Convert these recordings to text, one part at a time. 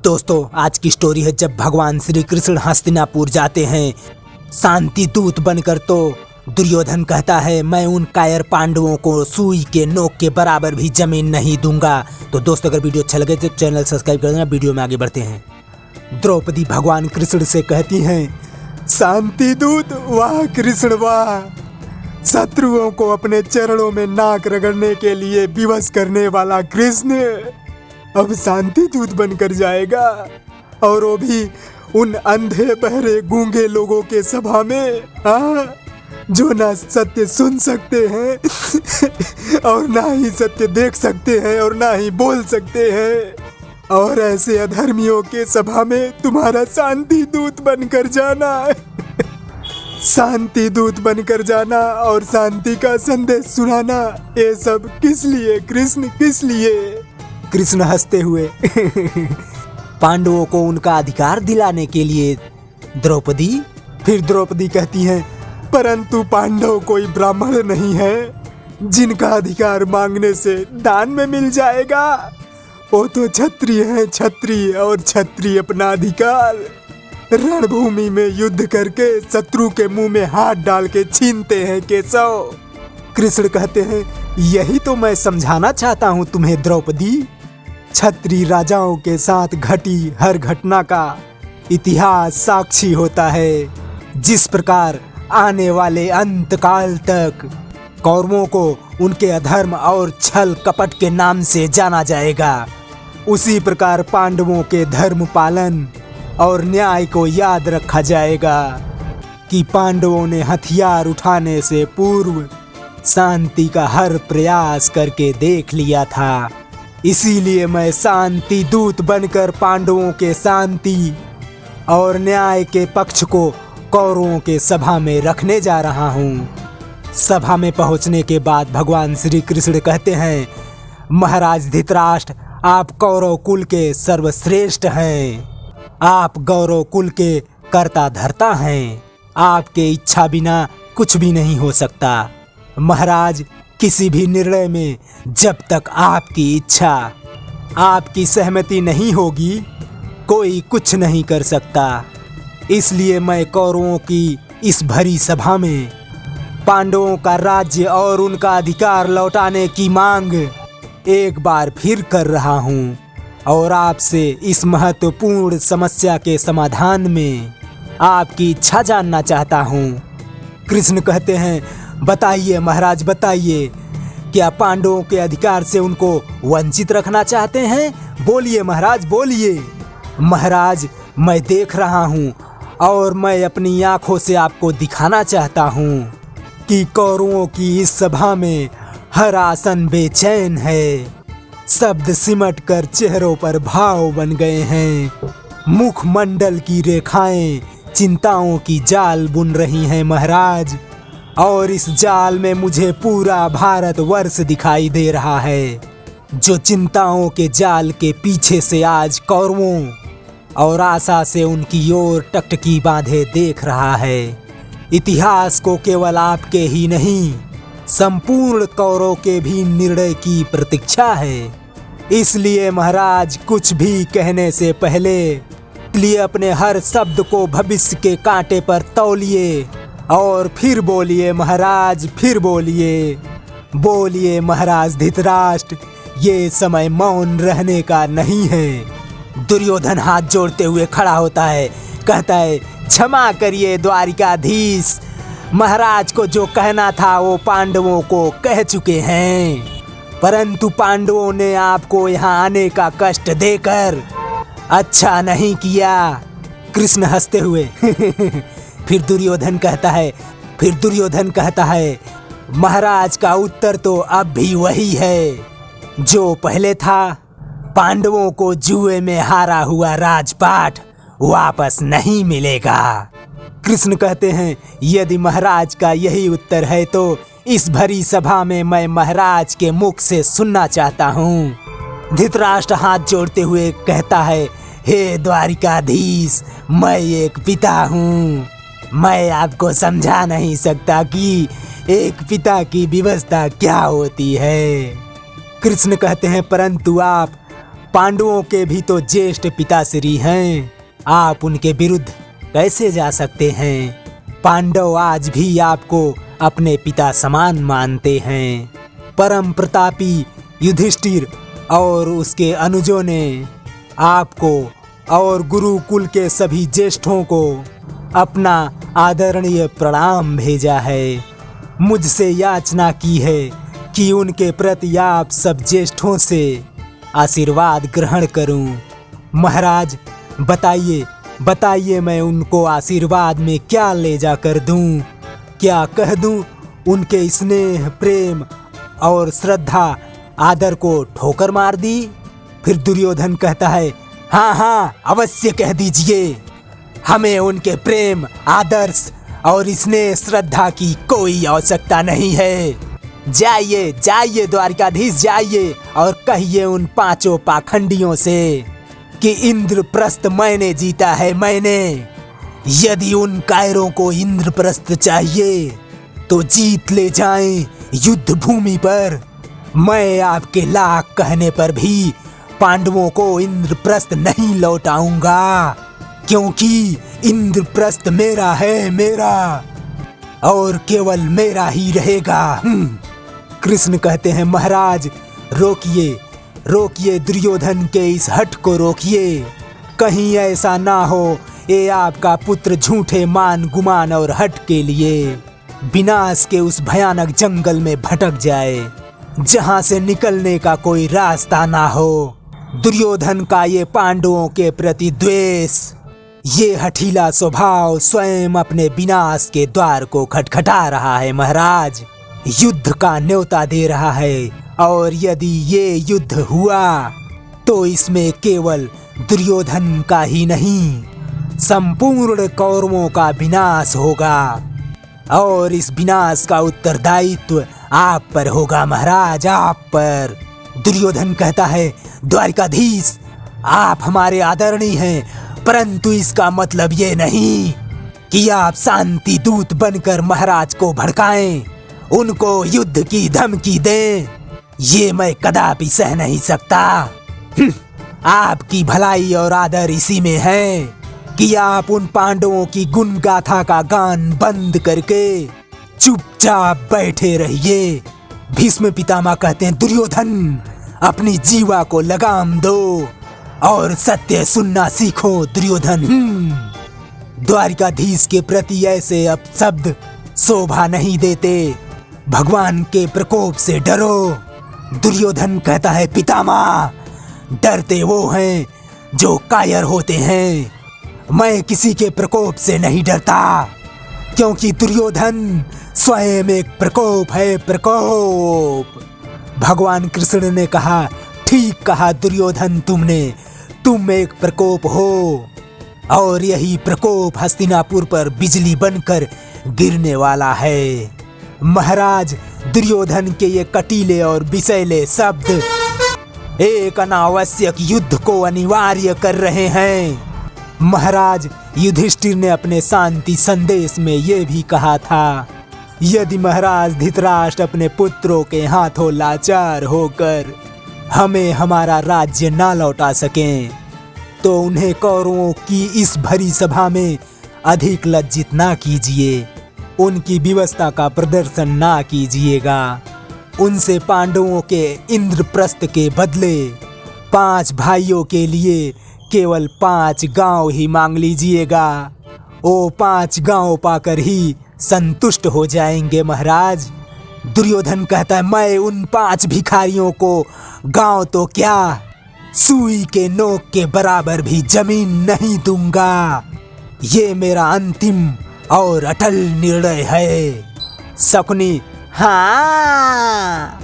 दोस्तों आज की स्टोरी है जब भगवान श्री कृष्ण हस्तिनापुर जाते हैं शांति दूत बनकर। तो दुर्योधन कहता है मैं उन कायर पांडवों को सुई के नोक के बराबर भी जमीन नहीं दूंगा। तो दोस्तों अगर वीडियो अच्छा लगे तो चैनल सब्सक्राइब कर देना। वीडियो में आगे बढ़ते हैं। द्रौपदी भगवान कृष्ण से कहती हैं, शांति दूत वाह कृष्ण वाह, शत्रुओं को अपने चरणों में नाक रगड़ने के लिए विवश करने वाला कृष्ण अब शांति दूत बनकर जाएगा, और वो भी उन अंधे बहरे गूंगे लोगों के सभा में, जो ना सत्य सुन सकते हैं और ना ही सत्य देख सकते हैं और ना ही बोल सकते हैं। और ऐसे अधर्मियों के सभा में तुम्हारा शांति दूत बनकर जाना शांति दूत बनकर जाना और शांति का संदेश सुनाना, ये सब किस लिए कृष्ण, किस लिए? कृष्ण हंसते हुए पांडवों को उनका अधिकार दिलाने के लिए द्रौपदी। फिर द्रौपदी कहती हैं, परंतु पांडव कोई ब्राह्मण नहीं है जिनका अधिकार मांगने से दान में मिल जाएगा। वो तो क्षत्रिय है, क्षत्रिय, और क्षत्रिय अपना अधिकार रणभूमि में युद्ध करके शत्रु के मुंह में हाथ डाल के छीनते हैं केशव। कृष्ण कहते हैं, यही तो मैं समझाना चाहता हूँ तुम्हें द्रौपदी। क्षत्रिय राजाओं के साथ घटी हर घटना का इतिहास साक्षी होता है। जिस प्रकार आने वाले अंत काल तक कौरवों को उनके अधर्म और छल कपट के नाम से जाना जाएगा, उसी प्रकार पांडवों के धर्म पालन और न्याय को याद रखा जाएगा कि पांडवों ने हथियार उठाने से पूर्व शांति का हर प्रयास करके देख लिया था। इसीलिए मैं शांति दूत बनकर पांडवों के शांति और न्याय के पक्ष को कौरवों के सभा में रखने जा रहा हूँ। सभा में पहुँचने के बाद भगवान श्री कृष्ण कहते हैं, महाराज धृतराष्ट्र, आप कौरव कुल के सर्वश्रेष्ठ हैं। आप गौरव कुल के कर्ता धर्ता हैं। आपके इच्छा बिना कुछ भी नहीं हो सकता। महाराज, किसी भी निर्णय में जब तक आपकी इच्छा, आपकी सहमति नहीं होगी, कोई कुछ नहीं कर सकता। इसलिए मैं कौरवों की इस भरी सभा में पांडवों का राज्य और उनका अधिकार लौटाने की मांग एक बार फिर कर रहा हूँ, और आपसे इस महत्वपूर्ण समस्या के समाधान में आपकी इच्छा जानना चाहता हूँ। कृष्ण कहते हैं, बताइए महाराज, बताइए, क्या पांडवों के अधिकार से उनको वंचित रखना चाहते हैं? बोलिए महाराज, बोलिए। महाराज, मैं देख रहा हूँ और मैं अपनी आंखों से आपको दिखाना चाहता हूँ कि कौरवों की इस सभा में हर आसन बेचैन है। शब्द सिमट कर चेहरों पर भाव बन गए हैं। मुखमंडल की रेखाएं चिंताओं की जाल बुन रही हैं महाराज, और इस जाल में मुझे पूरा भारत वर्ष दिखाई दे रहा है, जो चिंताओं के जाल के पीछे से आज कौरवों और आशा से उनकी ओर टकटकी बांधे देख रहा है। इतिहास को केवल आपके ही नहीं, संपूर्ण कौरव के भी निर्णय की प्रतीक्षा है। इसलिए महाराज, कुछ भी कहने से पहले अपने हर शब्द को भविष्य के कांटे पर तौलिए और फिर बोलिए महाराज, फिर बोलिए। बोलिए महाराज धृतराष्ट्र, ये समय मौन रहने का नहीं है। दुर्योधन हाथ जोड़ते हुए खड़ा होता है, कहता है, क्षमा करिए द्वारिकाधीश, महाराज को जो कहना था वो पांडवों को कह चुके हैं, परंतु पांडवों ने आपको यहाँ आने का कष्ट देकर अच्छा नहीं किया। कृष्ण हंसते हुए फिर दुर्योधन कहता है, महाराज का उत्तर तो अब भी वही है जो पहले था। पांडवों को जुए में हारा हुआ राजपाट वापस नहीं मिलेगा। कृष्ण कहते हैं, यदि महाराज का यही उत्तर है तो इस भरी सभा में मैं महाराज के मुख से सुनना चाहता हूँ। धृतराष्ट्र हाथ जोड़ते हुए कहता है, हे द्वारिकाधीश, मैं एक पिता हूँ। मैं आपको समझा नहीं सकता कि एक पिता की विवस्था क्या होती है। कृष्ण कहते हैं, परंतु आप पांडवों के भी तो ज्येष्ठ पिताश्री हैं, आप उनके विरुद्ध कैसे जा सकते हैं? पांडव आज भी आपको अपने पिता समान मानते हैं। परम प्रतापी युधिष्ठिर और उसके अनुजों ने आपको और गुरुकुल के सभी ज्येष्ठों को अपना आदरणीय प्रणाम भेजा है। मुझसे याचना की है कि उनके प्रति आप सब ज्येष्ठों से आशीर्वाद ग्रहण करूं। महाराज बताइए बताइए, मैं उनको आशीर्वाद में क्या ले जा कर दूं? क्या कह दूं? उनके स्नेह, प्रेम और श्रद्धा आदर को ठोकर मार दी? फिर दुर्योधन कहता है, हाँ हाँ अवश्य कह दीजिए, हमें उनके प्रेम, आदर्श और स्नेह श्रद्धा की कोई आवश्यकता नहीं है। जाइए जाइए द्वारिकाधीश, जाइए और कहिए उन पांचों पाखंडियों से कि इंद्रप्रस्थ मैंने जीता है, मैंने। यदि उन कायरों को इंद्रप्रस्थ चाहिए तो जीत ले जाएं युद्ध भूमि पर। मैं आपके लाख कहने पर भी पांडवों को इंद्रप्रस्थ नहीं लौटाऊंगा, क्योंकि इंद्रप्रस्थ मेरा है, मेरा और केवल मेरा ही रहेगा। कृष्ण कहते हैं, महाराज रोकिए रोकिए, दुर्योधन के इस हठ को रोकिए। कहीं ऐसा ना हो ये आपका पुत्र झूठे मान, गुमान और हठ के लिए विनाश के उस भयानक जंगल में भटक जाए, जहां से निकलने का कोई रास्ता ना हो। दुर्योधन का ये पांडवों के प्रति द्वेष, ये हठीला स्वभाव स्वयं अपने विनाश के द्वार को खटखटा रहा है। महाराज युद्ध का न्योता दे रहा है, और यदि ये युद्ध हुआ तो इसमें केवल दुर्योधन का ही नहीं, संपूर्ण कौरवों का विनाश होगा, और इस विनाश का उत्तरदायित्व आप पर होगा महाराज, आप पर। दुर्योधन कहता है, द्वारिकाधीश आप हमारे आदरणीय हैं, परंतु इसका मतलब ये नहीं कि आप शांति दूत बनकर महाराज को भड़काएं, उनको युद्ध की धमकी दें। ये मैं कदापि सह नहीं सकता। आपकी भलाई और आदर इसी में है कि आप उन पांडवों की गुण गाथा का गान बंद करके चुपचाप बैठे रहिए। भीष्म पितामह कहते हैं, दुर्योधन अपनी जीवा को लगाम दो और सत्य सुनना सीखो। दुर्योधन द्वारिकाधीश के प्रति ऐसे अपशब्द शोभा नहीं देते, भगवान के प्रकोप से डरो। दुर्योधन कहता है, पितामह डरते वो हैं जो कायर होते हैं, मैं किसी के प्रकोप से नहीं डरता, क्योंकि दुर्योधन स्वयं एक प्रकोप है, प्रकोप। भगवान कृष्ण ने कहा, ठीक कहा दुर्योधन, तुम एक प्रकोप हो, और यही प्रकोप हस्तिनापुर पर बिजली बनकर गिरने वाला है। महाराज दुर्योधन के ये कटीले और विषैले शब्द एक अनावश्यक युद्ध को अनिवार्य कर रहे हैं। महाराज युधिष्ठिर ने अपने शांति संदेश में ये भी कहा था, यदि महाराज धृतराष्ट्र अपने पुत्रों के हाथों लाचार होकर हमें हमारा राज्य ना लौटा सकें, तो उन्हें कौरवों की इस भरी सभा में अधिक लज्जित ना कीजिए, उनकी विवशता का प्रदर्शन ना कीजिएगा। उनसे पांडवों के इंद्रप्रस्थ के बदले 5 भाइयों के लिए केवल 5 गांव ही मांग लीजिएगा। वो 5 गांव पाकर ही संतुष्ट हो जाएंगे महाराज। दुर्योधन कहता है, मैं उन 5 भिखारियों को गांव तो क्या, सुई के नोक के बराबर भी जमीन नहीं दूंगा। ये मेरा अंतिम और अटल निर्णय है। शकुनी, हाँ।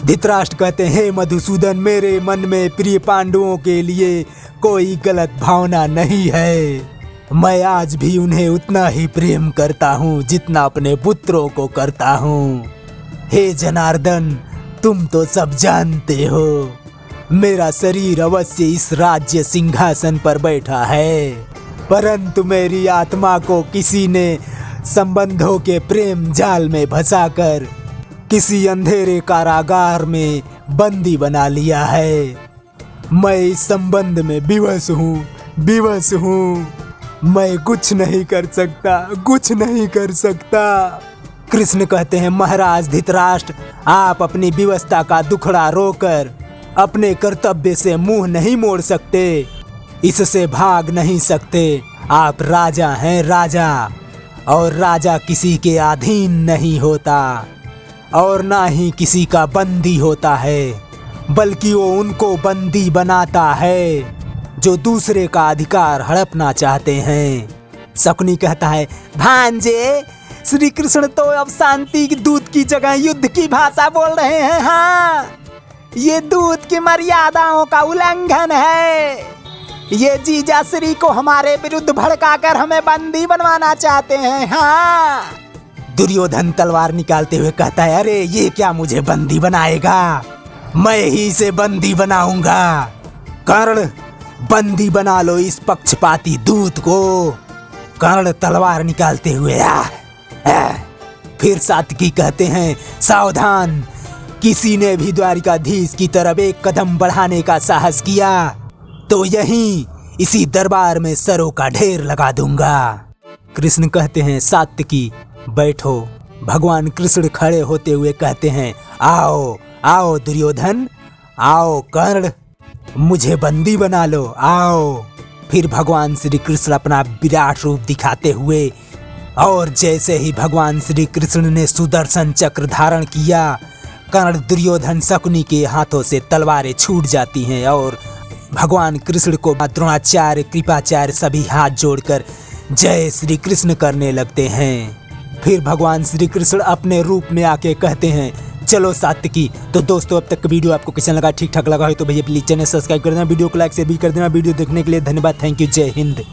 धृतराष्ट्र कहते हैं, मधुसूदन मेरे मन में प्रिय पांडवों के लिए कोई गलत भावना नहीं है। मैं आज भी उन्हें उतना ही प्रेम करता हूँ जितना अपने पुत्रों को करता हूँ। हे जनार्दन, तुम तो सब जानते हो, मेरा शरीर अवश्य इस राज्य सिंहासन पर बैठा है, परंतु मेरी आत्मा को किसी ने संबंधों के प्रेम जाल में फंसाकर किसी अंधेरे कारागार में बंदी बना लिया है। मैं इस संबंध में विवश हूँ। मैं कुछ नहीं कर सकता। कृष्ण कहते हैं, महाराज धृतराष्ट्र, आप अपनी विवशता का दुखड़ा रोकर अपने कर्तव्य से मुंह नहीं मोड़ सकते, इससे भाग नहीं सकते। आप राजा हैं, राजा, और राजा किसी के अधीन नहीं होता और ना ही किसी का बंदी होता है, बल्कि वो उनको बंदी बनाता है जो दूसरे का अधिकार हड़पना चाहते हैं। शकुनी कहता है, भांजे, श्री कृष्ण तो अब शांति की दूत की जगह युद्ध की भाषा बोल रहे हैं। हाँ, ये दूत की मर्यादाओं का उल्लंघन है। ये जीजा श्री को हमारे विरुद्ध भड़काकर हमें बंदी बनवाना चाहते हैं। हाँ। दुर्योधन तलवार निकालते हुए कहता है, अरे ये क्या मुझे बंदी बनाएगा, मैं ही इसे बंदी बनाऊंगा। कर्ण, बंदी बना लो इस पक्षपाती दूत को। कर्ण तलवार निकालते हुए फिर सात्विकी कहते हैं, सावधान, किसी ने भी द्वारिकाधीश की तरफ एक कदम बढ़ाने का साहस किया तो यहीं इसी दरबार में सरों का ढेर लगा दूंगा। कृष्ण कहते हैं, सात्विकी बैठो। भगवान कृष्ण खड़े होते हुए कहते हैं, आओ आओ दुर्योधन, आओ कर्ण, मुझे बंदी बना लो, आओ। फिर भगवान श्री कृष्ण अपना विराट रूप दिखाते हुए, और जैसे ही भगवान श्री कृष्ण ने सुदर्शन चक्र धारण किया, कर्ण, दुर्योधन, शकुनी के हाथों से तलवारें छूट जाती हैं और भगवान कृष्ण को द्रोणाचार्य, कृपाचार्य सभी हाथ जोड़कर जय श्री कृष्ण करने लगते हैं। फिर भगवान श्री कृष्ण अपने रूप में आके कहते हैं, चलो सात्विकी। तो दोस्तों, अब तक का वीडियो आपको कैसा लगा, ठीक ठाक लगा हो तो भैया प्लीज चैनल सब्सक्राइब कर देना, वीडियो को लाइक से भी कर देना। वीडियो देखने के लिए धन्यवाद, थैंक यू, जय हिंद।